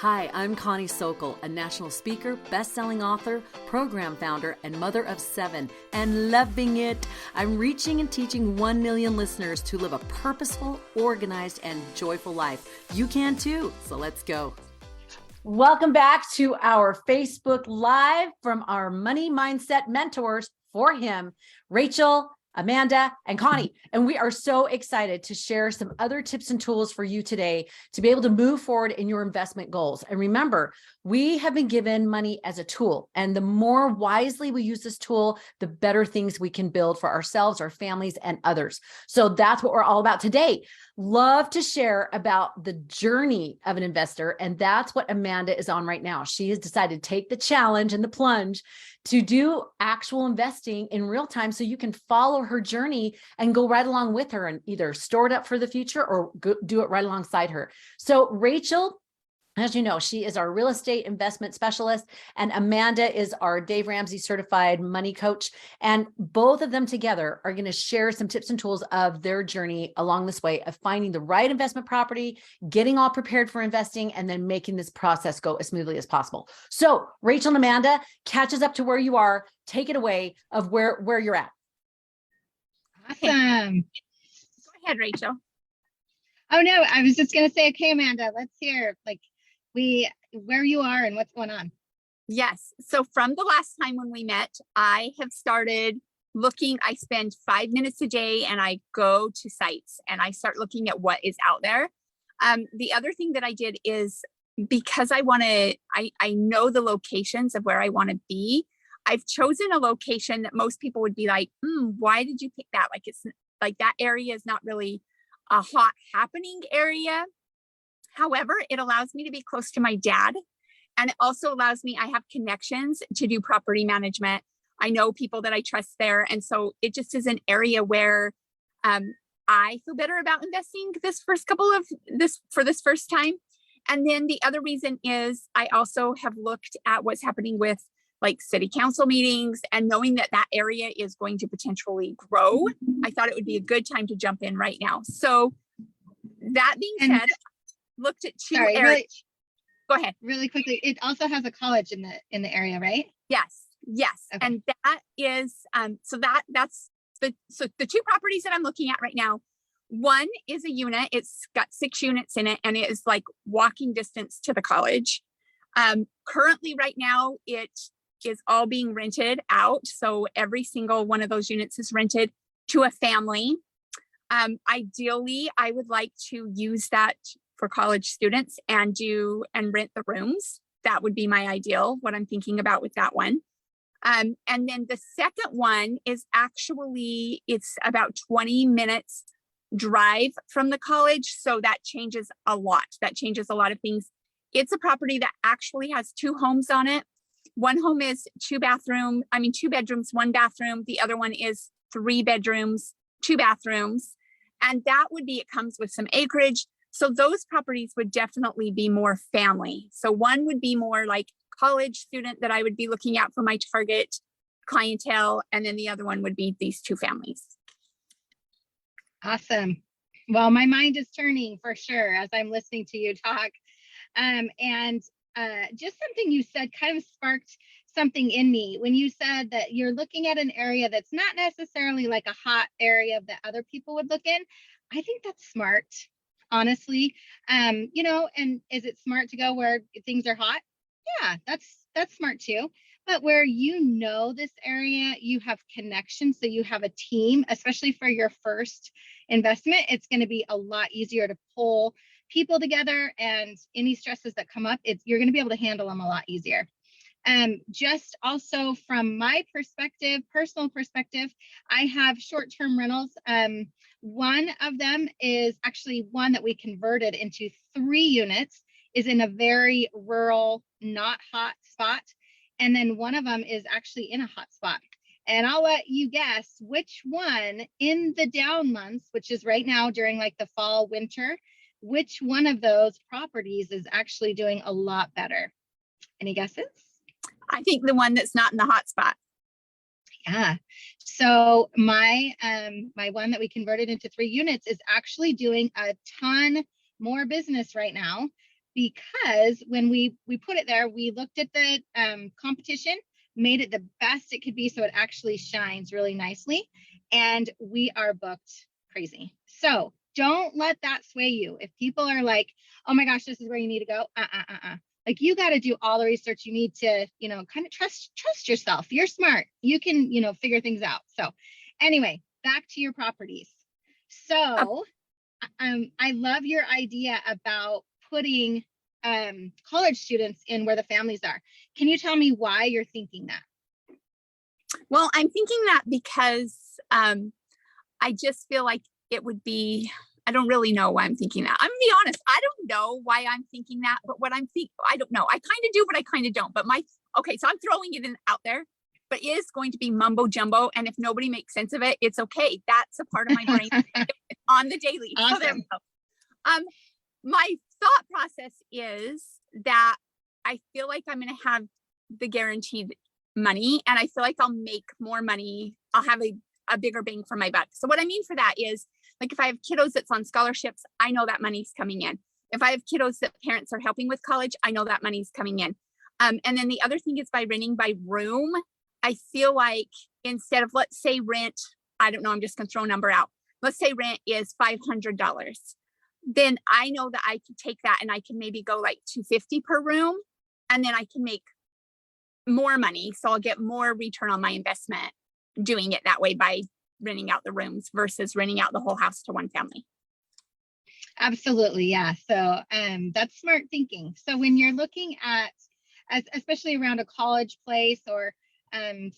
Hi, I'm Connie Sokol, a national speaker, best-selling author, program founder, and mother of 7, and loving it. I'm reaching and teaching 1 million listeners to live a purposeful, organized, and joyful life. You can too, so let's go. Welcome back to our Facebook Live from our Money Mindset Mentors for Him, Rachel, Amanda, and Connie. And we are so excited to share some other tips and tools for you today to be able to move forward in your investment goals. And remember, we have been given money as a tool, and the more wisely we use this tool, the better things we can build for ourselves, our families, and others. So that's what we're all about today. Love to share about the journey of an investor. And that's what Amanda is on right now. She has decided to take the challenge and the plunge to do actual investing in real time so you can follow her journey and go right along with her and either store it up for the future or do it right alongside her. So Rachel, as you know, she is our real estate investment specialist, and Amanda is our Dave Ramsey certified money coach. And both of them together are going to share some tips and tools of their journey along this way of finding the right investment property, getting all prepared for investing, and then making this process go as smoothly as possible. So Rachel and Amanda, catch us up to where you are. Take it away of where you're at. Awesome. Go ahead, Rachel. Oh no, I was just going to say, okay, Amanda, let's hear where you are and what's going on. Yes. So from the last time when we met, I have started looking. I spend 5 minutes a day and I go to sites and I start looking at what is out there. The other thing that I did is because I know the locations of where I want to be. I've chosen a location that most people would be like, why did you pick that? Like, it's like that area is not really a hot happening area. However, it allows me to be close to my dad. And it also allows me, I have connections to do property management. I know people that I trust there. And so it just is an area where I feel better about investing for this first time. And then the other reason is I also have looked at what's happening with like city council meetings and knowing that that area is going to potentially grow. I thought it would be a good time to jump in right now. So that being said, looked at two areas. Go ahead. Really quickly, it also has a college in the area, right? Yes. Okay. And that is that's the two properties that I'm looking at right now. One is a unit. It's got 6 units in it, and it is like walking distance to the college. Currently, right now, it is all being rented out. So every single one of those units is rented to a family. Ideally, I would like to use that for college students and rent the rooms. That would be my ideal, what I'm thinking about with that one. And then the second one is actually, it's about 20 minutes drive from the college. So that changes a lot. That changes a lot of things. It's a property that actually has 2 homes on it. One home is 2 bedrooms, 1 bathroom. The other one is 3 bedrooms, 2 bathrooms. And that would be, it comes with some acreage. So those properties would definitely be more family. So one would be more like college student that I would be looking at for my target clientele. And then the other one would be these 2 families. Awesome. Well, my mind is turning for sure as I'm listening to you talk. Just something you said kind of sparked something in me when you said that you're looking at an area that's not necessarily like a hot area that other people would look in. I think that's smart, honestly. And is it smart to go where things are hot? Yeah, that's smart too. But where this area, you have connections, so you have a team, especially for your first investment, it's going to be a lot easier to pull people together, and any stresses that come up, you're going to be able to handle them a lot easier. Just also from my perspective, personal perspective, I have short-term rentals. One of them is actually one that we converted into 3 units, is in a very rural, not hot spot. And then one of them is actually in a hot spot. And I'll let you guess which one in the down months, which is right now during like the fall, winter, which one of those properties is actually doing a lot better. Any guesses? I think the one that's not in the hot spot. Yeah. So my one that we converted into 3 units is actually doing a ton more business right now. because when we put it there, we looked at the competition, made it the best it could be so it actually shines really nicely, and we are booked crazy. So don't let that sway you. If people are like, oh my gosh, this is where you need to go, like, you got to do all the research you need to, kind of trust yourself. You're smart, you can, figure things out. So anyway, back to your properties. So I love your idea about putting college students in where the families are. Can you tell me why you're thinking that? Well, I'm thinking that because I just feel like it would be, I don't really know why I'm thinking that. I'm gonna be honest, I don't know why I'm thinking that, but what I'm thinking, I don't know. I kind of do, but I kind of don't. But okay, so I'm throwing it out there, but it is going to be mumbo jumbo. And if nobody makes sense of it, it's okay. That's a part of my brain on the daily. Awesome. So there we go. My thought process is that I feel like I'm going to have the guaranteed money, and I feel like I'll make more money. I'll have a bigger bang for my buck. So what I mean for that is, like, if I have kiddos that's on scholarships, I know that money's coming in. If I have kiddos that parents are helping with college, I know that money's coming in. And then the other thing is, by renting by room, I feel like instead of, let's say rent, I don't know, I'm just going to throw a number out. Let's say rent is $500. Then I know that I could take that and I can maybe go like $250 per room, and then I can make more money. So I'll get more return on my investment doing it that way by renting out the rooms versus renting out the whole house to one family. Absolutely. Yeah. So that's smart thinking. So when you're looking at, especially around a college place or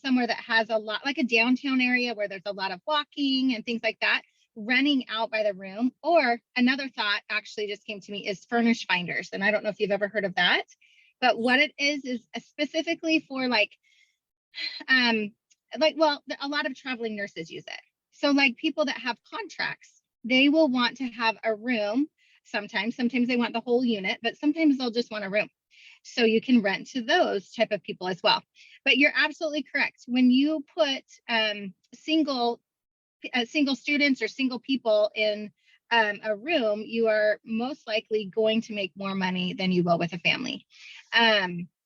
somewhere that has a lot, like a downtown area where there's a lot of walking and things like that, renting out by the room. Or another thought actually just came to me is furnish finders. And I don't know if you've ever heard of that, but what it is specifically for well, a lot of traveling nurses use it. So like people that have contracts, they will want to have a room. Sometimes they want the whole unit, but sometimes they'll just want a room. So you can rent to those type of people as well. But you're absolutely correct. When you put single students or single people in a room, you are most likely going to make more money than you will with a family.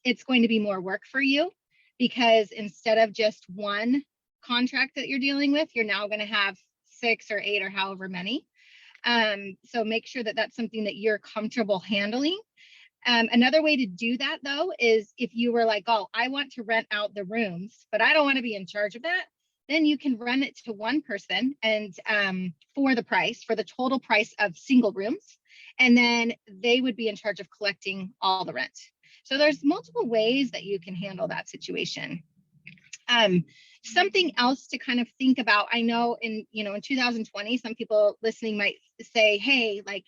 It's going to be more work for you, because instead of just one contract that you're dealing with, you're now going to have 6 or 8 or however many. So make sure that that's something that you're comfortable handling. Another way to do that, though, is if you were like, oh, I want to rent out the rooms, but I don't want to be in charge of that, then you can rent it to one person and for the total price of single rooms. And then they would be in charge of collecting all the rent. So there's multiple ways that you can handle that situation. Something else to kind of think about, I know in 2020, some people listening might say, hey, like,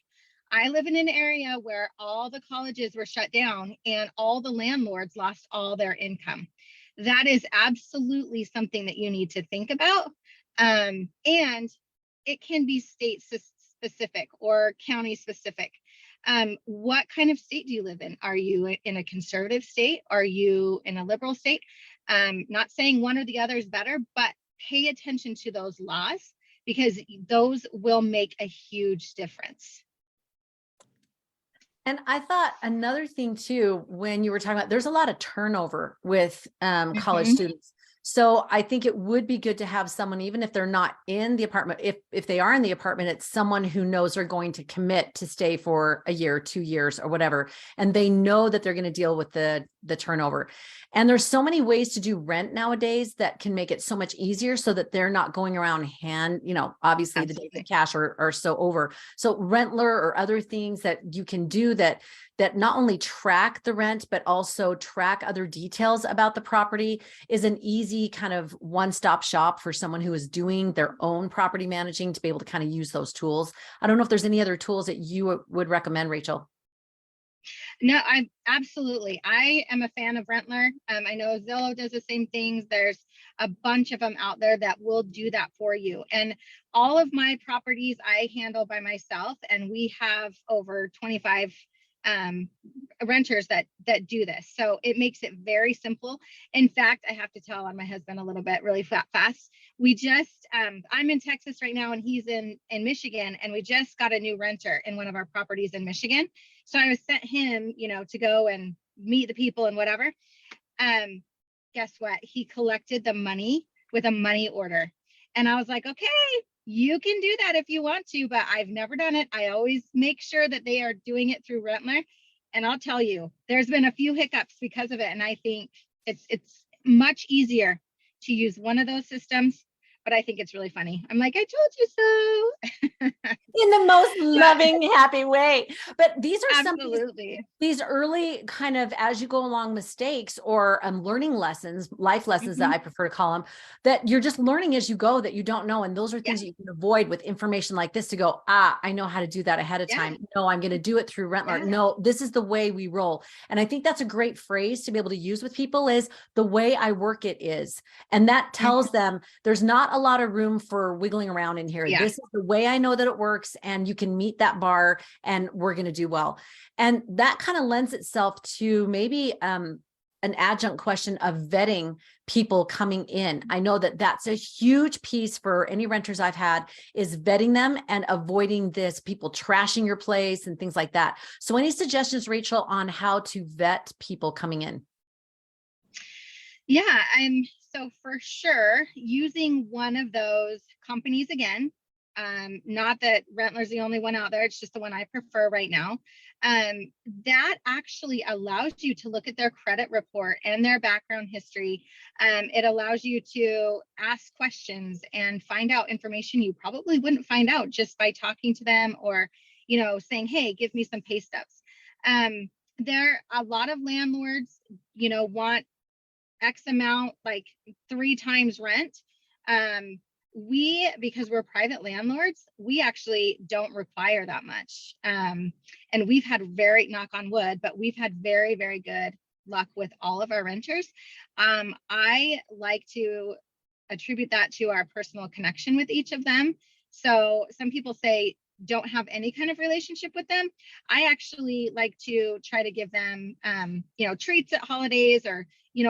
I live in an area where all the colleges were shut down and all the landlords lost all their income. That is absolutely something that you need to think about. And it can be state specific or county specific. What kind of state do you live in? Are you in a conservative state? Are you in a liberal state? Not saying one or the other is better, but pay attention to those laws, because those will make a huge difference. And I thought another thing too, when you were talking about, there's a lot of turnover with college students. So I think it would be good to have someone, even if they're not in the apartment, if they are in the apartment, it's someone who knows they're going to commit to stay for a year, 2 years or whatever. And they know that they're going to deal with the turnover. And there's so many ways to do rent nowadays that can make it so much easier, so that they're not going around obviously the days of cash are so over. So Rentler or other things that you can do that not only track the rent, but also track other details about the property is an easy kind of one-stop shop for someone who is doing their own property managing to be able to kind of use those tools. I don't know if there's any other tools that you would recommend, Rachel. No, I am a fan of Rentler. I know Zillow does the same things. There's a bunch of them out there that will do that for you. And all of my properties I handle by myself, and we have over 25 renters that do this. So it makes it very simple. In fact, I have to tell on my husband a little bit really fast. We just I'm in Texas right now and he's in Michigan, and we just got a new renter in one of our properties in Michigan. So I was sent him, to go and meet the people and whatever. Guess what? He collected the money with a money order. And I was like, okay, you can do that if you want to, but I've never done it. I always make sure that they are doing it through Rentler. And I'll tell you, there's been a few hiccups because of it. And I think it's much easier to use one of those systems, but I think it's really funny. I'm like, I told you so. In the most loving, happy way. But these are Absolutely. these early kind of, as you go along, mistakes or learning lessons, life lessons that I prefer to call them, that you're just learning as you go that you don't know. And those are things that you can avoid with information like this to go, I know how to do that ahead of time. No, I'm going to do it through Rentler. No, this is the way we roll. And I think that's a great phrase to be able to use with people is the way I work it is. And that tells them there's not a lot of room for wiggling around in here. This is the way I know that it works, and you can meet that bar and we're going to do well. And that kind of lends itself to maybe an adjunct question of vetting people coming in. I know that that's a huge piece for any renters I've had is vetting them and avoiding this people trashing your place and things like that. So any suggestions, Rachel, on how to vet people coming in? Yeah, so for sure using one of those companies again. Not that Rentler's the only one out there, it's just the one I prefer right now. That actually allows you to look at their credit report and their background history. It allows you to ask questions and find out information you probably wouldn't find out just by talking to them or, saying, hey, give me some pay stubs. There a lot of landlords, want X amount, like 3 times rent. Because we're private landlords, we actually don't require that much. And we've had knock on wood, but we've had very, very good luck with all of our renters. I like to attribute that to our personal connection with each of them. So some people say don't have any kind of relationship with them. I actually like to try to give them, treats at holidays or,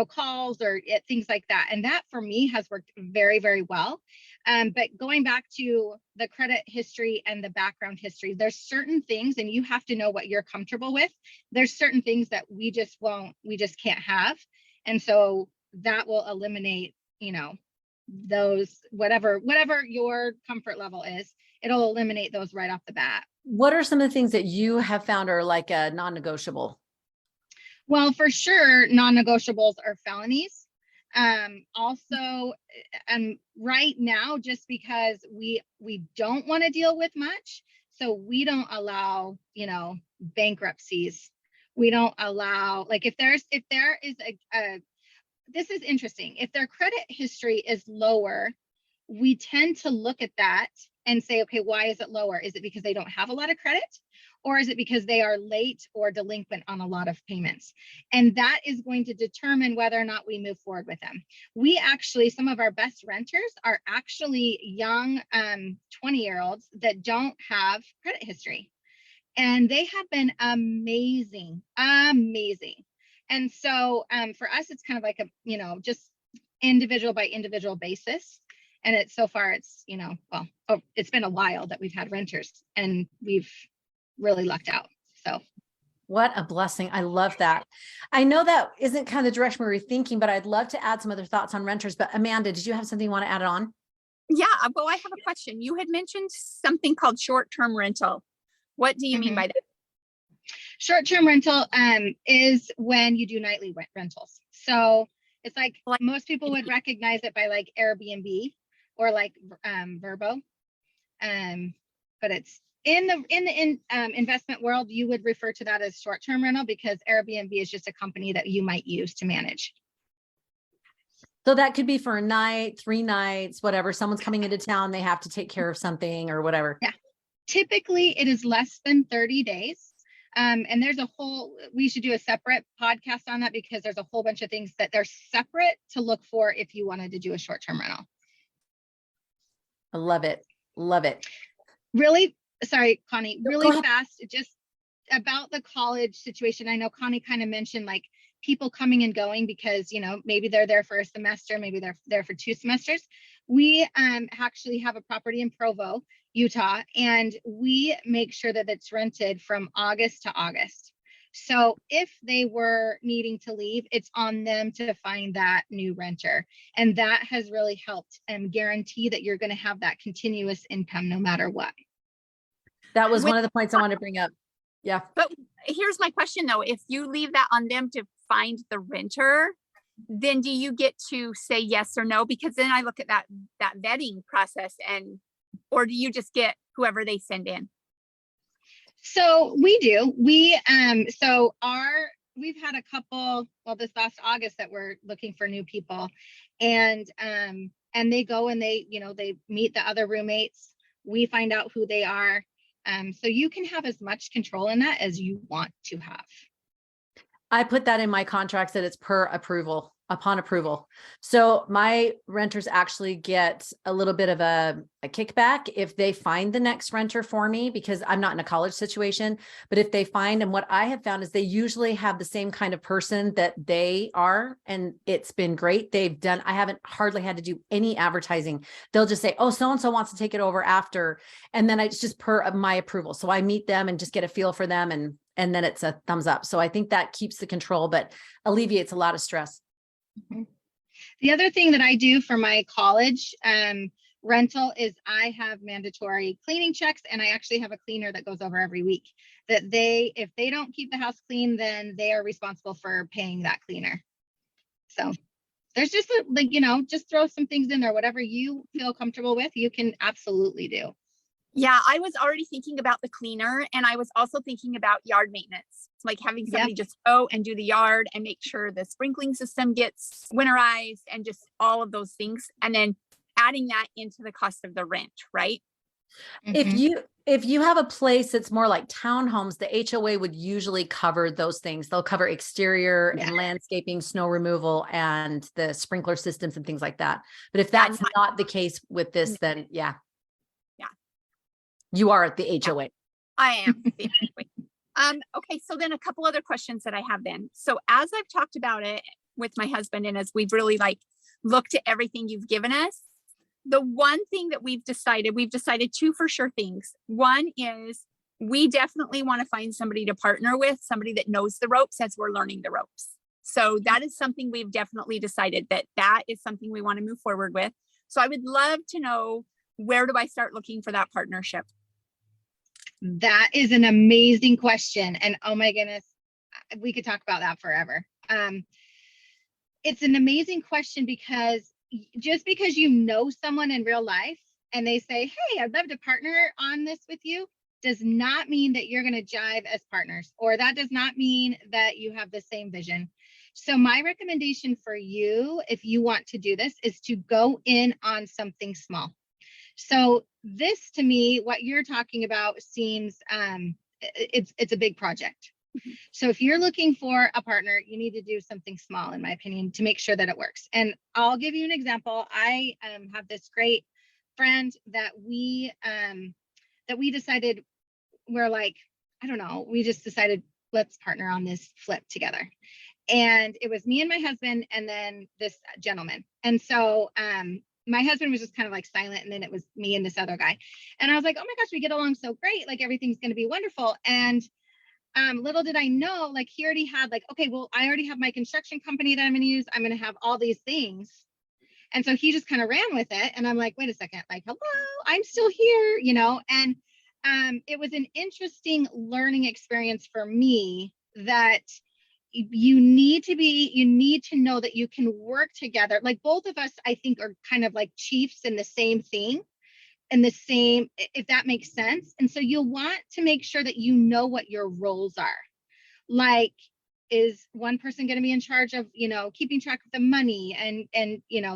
calls or things like that. And that for me has worked very, very well. But going back to the credit history and the background history, there's certain things, and you have to know what you're comfortable with. There's certain things that we just can't have. And so that will eliminate, those, whatever your comfort level is, it'll eliminate those right off the bat. What are some of the things that you have found are like a non-negotiable? Well, for sure, non-negotiables are felonies. Also, right now, just because we don't want to deal with much, so we don't allow, bankruptcies. We don't allow, like, if there is this is interesting. If their credit history is lower, we tend to look at that and say, okay, why is it lower? Is it because they don't have a lot of credit? Or is it because they are late or delinquent on a lot of payments? And that is going to determine whether or not we move forward with them. Some of our best renters are actually young 20-year-olds that don't have credit history. And they have been amazing. And so for us, it's kind of like just individual by individual basis. And it's been a while that we've had renters and we've really lucked out. So what a blessing. I love that. I know that isn't kind of the direction we were thinking, but I'd love to add some other thoughts on renters. But Amanda, did you have something you want to add on? Yeah, well, I have a question. You had mentioned something called short-term rental. What do you mean by that? Short-term rental is when you do nightly rentals. So it's like most people would recognize it by like Airbnb or like Vrbo. But it's in the investment world, you would refer to that as short-term rental because Airbnb is just a company that you might use to manage. So that could be for a night, 3 nights, whatever. Someone's coming into town, they have to take care of something or whatever. Yeah. Typically it is less than 30 days. And we should do a separate podcast on that because there's a whole bunch of things that they're separate to look for if you wanted to do a short-term rental. I love it. Love it. Really, sorry, Connie, really fast. Just about the college situation, I know Connie kind of mentioned like people coming and going because, maybe they're there for a semester, maybe they're there for 2 semesters. We actually have a property in Provo, Utah, and we make sure that it's rented from August to August. So if they were needing to leave, it's on them to find that new renter. And that has really helped and guarantee that you're going to have that continuous income no matter what. That was one of the points I wanted to bring up. Yeah. But here's my question though. If you leave that on them to find the renter, then do you get to say yes or no? Because then I look at that vetting process or do you just get whoever they send in? So we do. We've had a couple, this last August that we're looking for new people, and they go and they meet the other roommates. We find out who they are. So you can have as much control in that as you want to have. I put that in my contracts that it's upon approval. So my renters actually get a little bit of a kickback if they find the next renter for me, because I'm not in a college situation, but if they find, and what I have found is they usually have the same kind of person that they are. And it's been great. I haven't hardly had to do any advertising. They'll just say, oh, so-and-so wants to take it over after. And then it's just per my approval. So I meet them and just get a feel for them. And then it's a thumbs up. So I think that keeps the control, but alleviates a lot of stress. Mm-hmm. The other thing that I do for my college rental is I have mandatory cleaning checks, and I actually have a cleaner that goes over every week. That if they don't keep the house clean, then they are responsible for paying that cleaner. So there's just just throw some things in there. Whatever you feel comfortable with, you can absolutely do. Yeah, I was already thinking about the cleaner, and I was also thinking about yard maintenance, like having somebody just go and do the yard and make sure the sprinkling system gets winterized and just all of those things. And then adding that into the cost of the rent, right? Mm-hmm. If you have a place that's more like townhomes, the HOA would usually cover those things. They'll cover exterior and landscaping, snow removal, and the sprinkler systems and things like that. But if that's not the case with this, then you are at the HOA. I am. Okay. So then a couple other questions that I have then. So as I've talked about it with my husband, and as we've really looked at everything you've given us, the one thing that we've decided 2 for sure things. One is we definitely want to find somebody to partner with, somebody that knows the ropes as we're learning the ropes. So that is something we've definitely decided that is something we want to move forward with. So I would love to know, where do I start looking for that partnership? That is an amazing question. And oh my goodness, we could talk about that forever. It's an amazing question because just because you know someone in real life and they say, hey, I'd love to partner on this with you, does not mean that you're going to jive as partners, or that does not mean that you have the same vision. So my recommendation for you, if you want to do this, is to go in on something small. So this, to me, what you're talking about seems it's a big project. Mm-hmm. So if you're looking for a partner, you need to do something small, in my opinion, to make sure that it works. And I'll give you an example. I have this great friend that we decided, we're like, I don't know, we just decided let's partner on this flip together. And it was me and my husband and then this gentleman. And so my husband was just kind of like silent, and then it was me and this other guy. And I was like, oh my gosh, we get along so great. Like everything's going to be wonderful. And little did I know, like he already had okay, well, I already have my construction company that I'm going to use. I'm going to have all these things. And so he just kind of ran with it. And I'm like, wait a second, like, hello, I'm still here, and it was an interesting learning experience for me that you need to know that you can work together. Like both of us, I think, are kind of like chiefs in the same thing, and the same, if that makes sense. And so you'll want to make sure that you know what your roles are. Like, is one person going to be in charge of, keeping track of the money and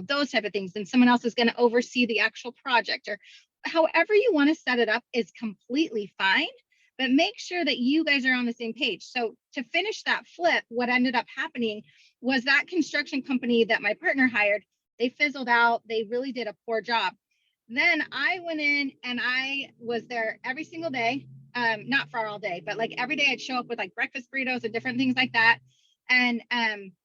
those type of things, and someone else is going to oversee the actual project, or however you want to set it up is completely fine. But make sure that you guys are on the same page. So to finish that flip, what ended up happening was that construction company that my partner hired, they fizzled out. They really did a poor job. Then I went in and I was there every single day. not for all day, but like every day I'd show up with like breakfast burritos and different things like that. And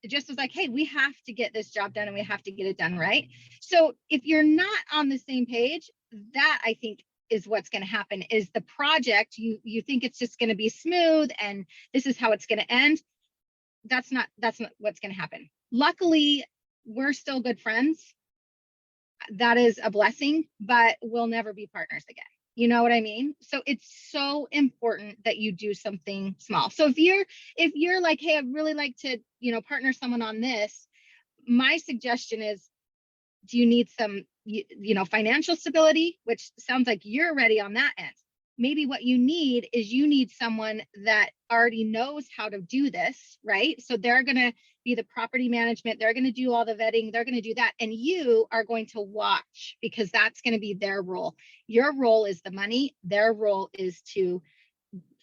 it just was like, hey, we have to get this job done and we have to get it done right. So if you're not on the same page, that I think is what's going to happen. Is the project, you think it's just going to be smooth and this is how it's going to end. That's not what's going to happen. Luckily, we're still good friends. That is a blessing, but we'll never be partners again. You know what I mean? So it's so important that you do something small. So if you're like, hey, I'd really like to, partner someone on this, my suggestion is, do you need some, financial stability, which sounds like you're ready on that end. Maybe what you need is someone that already knows how to do this, right? So they're going to be the property management. They're going to do all the vetting. They're going to do that. And you are going to watch, because that's going to be their role. Your role is the money. Their role is to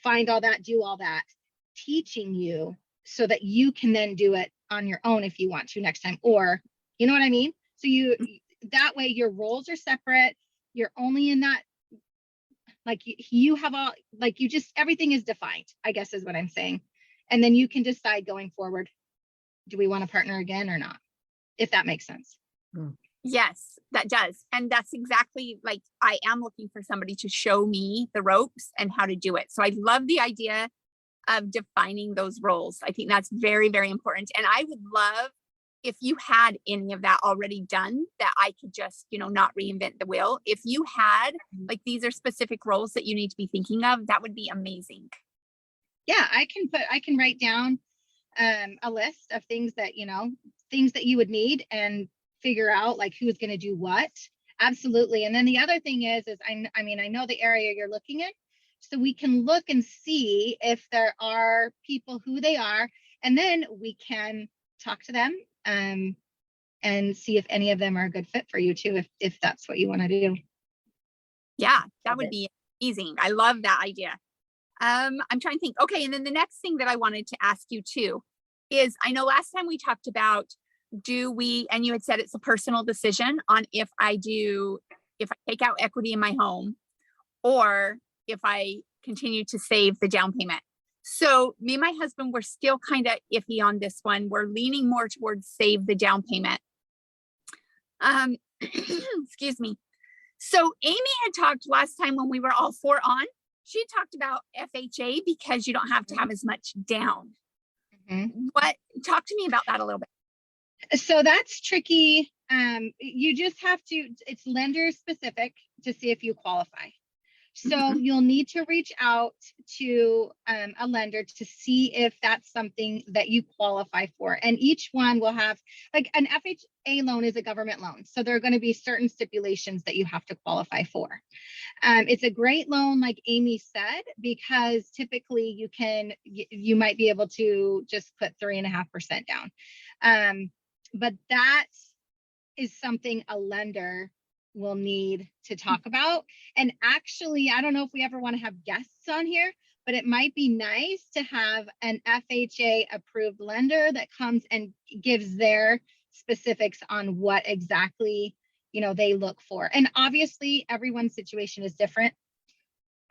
find all that, do all that, teaching you so that you can then do it on your own if you want to next time, or, you know what I mean? So that way your roles are separate. You're only in that, like you have all, like you just, everything is defined, I guess is what I'm saying. And then you can decide going forward, do we want to partner again or not? If that makes sense. Yes, that does. And that's exactly, like, I am looking for somebody to show me the ropes and how to do it. So I love the idea of defining those roles. I think that's very, very important. And I would love if you had any of that already done, that I could just, not reinvent the wheel. If you had, like, these are specific roles that you need to be thinking of, that would be amazing. Yeah, I can write down a list of things that, things that you would need and figure out like who's going to do what. Absolutely. And then the other thing is I know the area you're looking at, so we can look and see if there are people, who they are, and then we can talk to them and see if any of them are a good fit for you too, if that's what you want to do. Yeah, that would be amazing. I love that idea. I'm trying to think. Okay. And then the next thing that I wanted to ask you too is, I know last time we talked about, and you had said it's a personal decision on if I take out equity in my home or if I continue to save the down payment. So me and my husband were still kind of iffy on this one. We're leaning more towards save the down payment. Excuse me. So Amy had talked last time when we were all four on, she talked about FHA because you don't have to have as much down. Talk to me about that a little bit. So that's tricky. You just have to, it's lender specific to see if you qualify. So you'll need to reach out to a lender to see if that's something that you qualify for. And each one will have, like, an FHA loan is a government loan. So there are going to be certain stipulations that you have to qualify for. It's a great loan, like Amy said, because typically you might be able to just put 3.5% down. But that is something a lender will need to talk about. And actually, I don't know if we ever want to have guests on here, but it might be nice to have an FHA approved lender that comes and gives their specifics on what exactly, they look for. And obviously everyone's situation is different,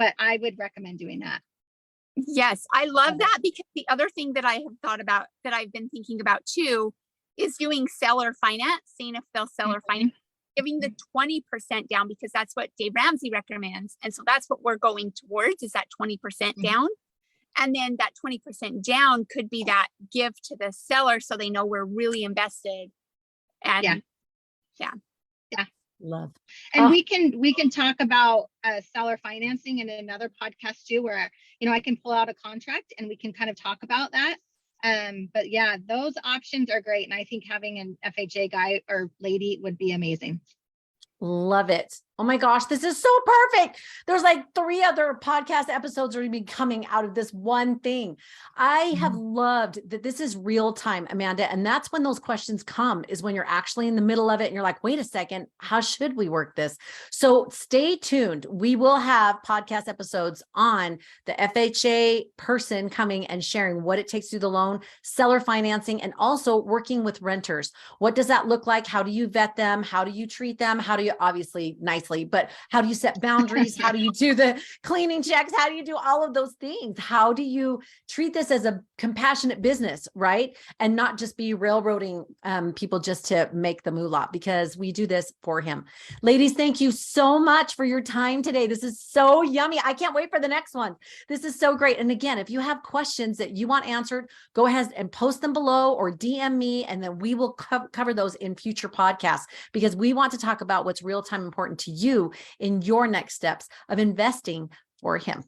but I would recommend doing that. Yes, I love that, because the other thing that I have thought about, that I've been thinking about too, is doing seller finance, seeing if they'll seller finance, giving the 20% down, because that's what Dave Ramsey recommends. And so that's what we're going towards, is that 20% down. And then that 20% down could be that give to the seller, so they know we're really invested. And yeah. Love. And we can talk about seller financing in another podcast too, where, I can pull out a contract and we can kind of talk about that. But yeah, those options are great. And I think having an FHA guy or lady would be amazing. Love it. Oh my gosh, this is so perfect. There's like 3 other podcast episodes are going to be coming out of this one thing. I have loved that this is real time, Amanda. And that's when those questions come, is when you're actually in the middle of it and you're like, wait a second, how should we work this? So stay tuned. We will have podcast episodes on the FHA person coming and sharing what it takes to do the loan, seller financing, and also working with renters. What does that look like? How do you vet them? How do you treat them? How do you, obviously, nice nicely, but how do you set boundaries? How do you do the cleaning checks? How do you do all of those things? How do you treat this as a compassionate business, right? And not just be railroading people just to make the moolah, because we do this for him. Ladies, thank you so much for your time today. This is so yummy. I can't wait for the next one. This is so great. And again, if you have questions that you want answered, go ahead and post them below or DM me, and then we will cover those in future podcasts, because we want to talk about what's real time important to you in your next steps of investing for him.